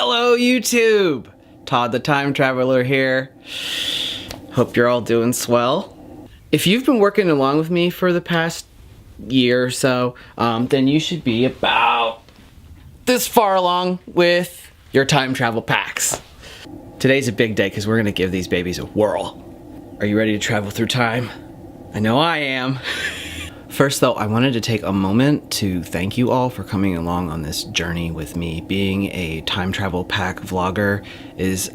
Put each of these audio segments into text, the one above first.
Hello YouTube! Todd the Time Traveler here. Hope you're all doing swell. If you've been working along with me for the past year or so, then you should be about this far along with your time travel packs. Today's a big day because we're gonna give these babies a whirl. Are you ready to travel through time? I know I am. First though, I wanted to take a moment to thank you all for coming along on this journey with me. Being a time travel pack vlogger is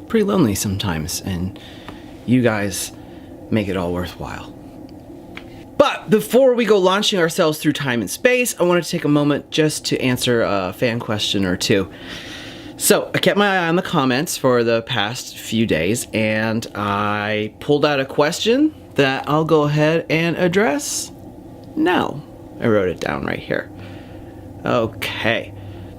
pretty lonely sometimes, and you guys make it all worthwhile. But before we go launching ourselves through time and space, I wanted to take a moment just to answer a fan question or two. So I kept my eye on the comments for the past few days, and I pulled out a question that I'll go ahead and address now. I wrote it down right here. Okay,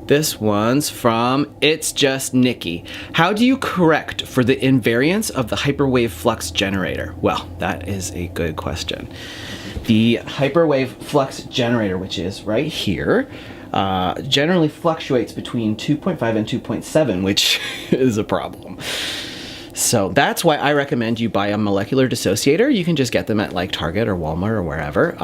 this one's from It's Just Nikki. How do you correct for the invariance of the hyperwave flux generator? Well, that is a good question. The hyperwave flux generator, which is right here, generally fluctuates between 2.5 and 2.7, which is a problem. So that's why I recommend you buy a molecular dissociator. You can just get them at like Target or Walmart or wherever.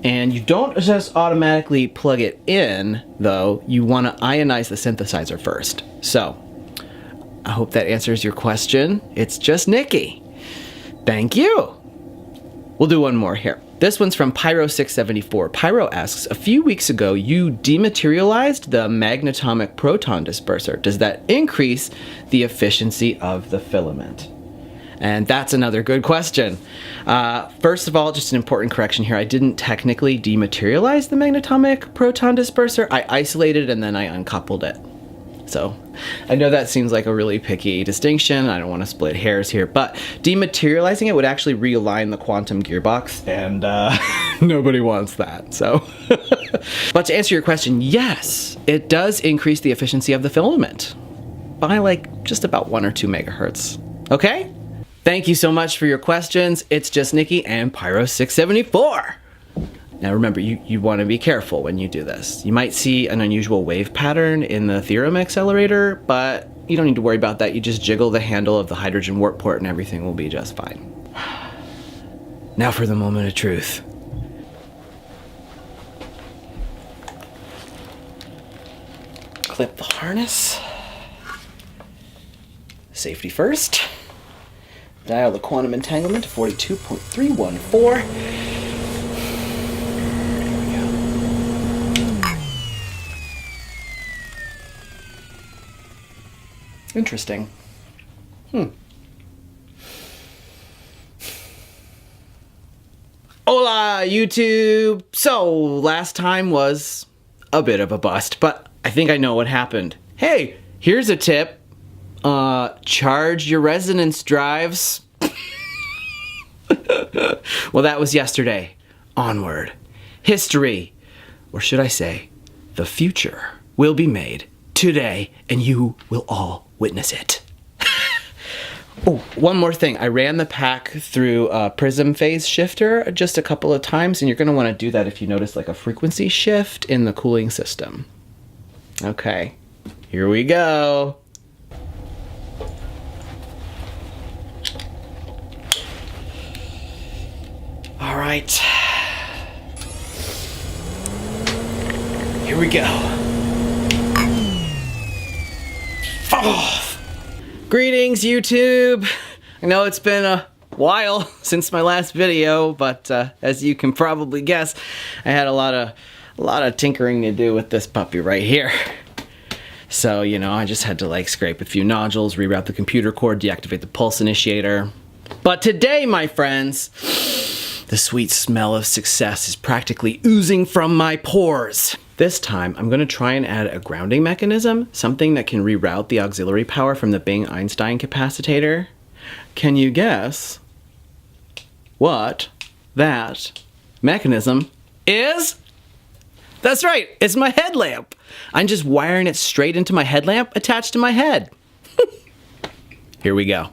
And you don't just automatically plug it in, though. You want to ionize the synthesizer first. So I hope that answers your question. It's just Nikki. Thank you. We'll do one more here. This one's from Pyro674. Pyro asks, a few weeks ago you dematerialized the magnetomic proton disperser. Does that increase the efficiency of the filament? And that's another good question. First of all, just an important correction here. I didn't technically dematerialize the magnetomic proton disperser. I isolated and then I uncoupled it. So I know that seems like a really picky distinction. I don't want to split hairs here, but dematerializing it would actually realign the quantum gearbox, and nobody wants that. So, but to answer your question, yes, it does increase the efficiency of the filament by like just about 1 or 2 megahertz. Okay? Thank you so much for your questions. It's just Nikki and Pyro674. Now remember, you want to be careful when you do this. You might see an unusual wave pattern in the theorem accelerator, but you don't need to worry about that. You just jiggle the handle of the hydrogen warp port and everything will be just fine. Now for the moment of truth. Clip the harness. Safety first. Dial the quantum entanglement to 42.314. Interesting. Hola, YouTube! So, last time was a bit of a bust, but I think I know what happened. Hey, here's a tip. Charge your resonance drives. Well, that was yesterday. Onward. History, or should I say, the future, will be made today, and you will all witness it. Oh, one more thing. I ran the pack through a prism phase shifter just a couple of times, and you're going to want to do that if you notice like a frequency shift in the cooling system. Okay, here we go. All right. Here we go. Oh. Greetings, YouTube. I know it's been a while since my last video, but as you can probably guess, I had a lot of tinkering to do with this puppy right here. So, you know, I just had to like scrape a few nodules, reroute the computer cord, deactivate the pulse initiator. But today, my friends, the sweet smell of success is practically oozing from my pores. This time, I'm going to try and add a grounding mechanism, something that can reroute the auxiliary power from the Bing-Einstein capacitor. Can you guess what that mechanism is? That's right, it's my headlamp. I'm just wiring it straight into my headlamp attached to my head. Here we go.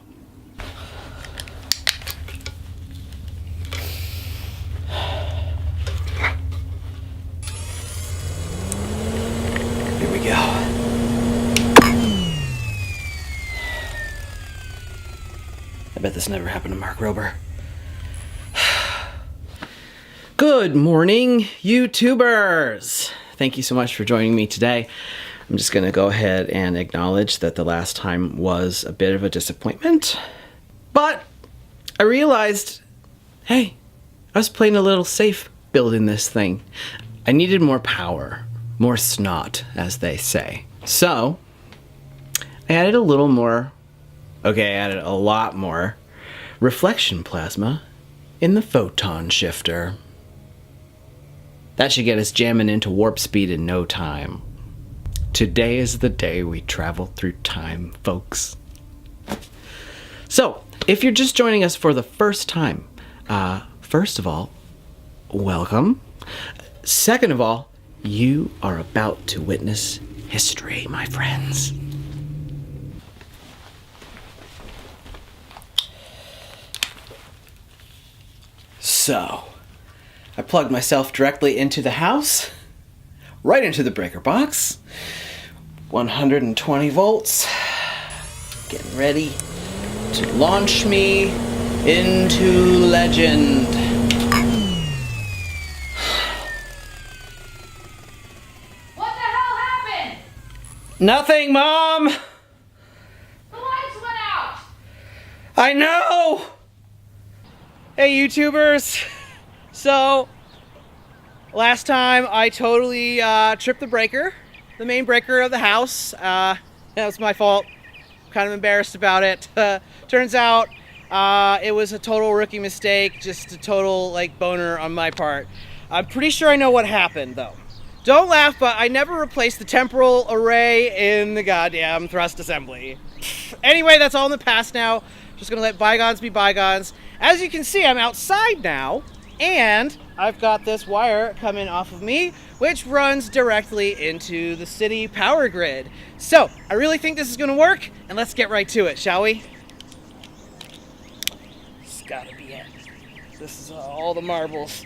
Here we go. bet this never happened to Mark Rober. Good morning, YouTubers! Thank you so much for joining me today. I'm just going to go ahead and acknowledge that the last time was a bit of a disappointment. But I realized, hey, I was playing a little safe building this thing. I needed more power, more snot, as they say. So, I added a little more, okay, I added a lot more reflection plasma in the photon shifter. That should get us jamming into warp speed in no time. Today is the day we travel through time, folks. So, if you're just joining us for the first time, first of all, welcome. Second of all, you are about to witness history, my friends. So, I plugged myself directly into the house, right into the breaker box. 120 volts. Getting ready to launch me into legend. What the hell happened? Nothing, Mom! The lights went out! I know! Hey, YouTubers. So, last time I totally tripped the breaker, the main breaker of the house. That was my fault. Kind of embarrassed about it. Turns out it was a total rookie mistake, just a total boner on my part. I'm pretty sure I know what happened though. Don't laugh, but I never replaced the temporal array in the goddamn thrust assembly. Anyway, that's all in the past now. Just gonna let bygones be bygones. As you can see, I'm outside now, and I've got this wire coming off of me, which runs directly into the city power grid. So, I really think this is gonna work, and let's get right to it, shall we? It's gotta be it. This is all the marbles.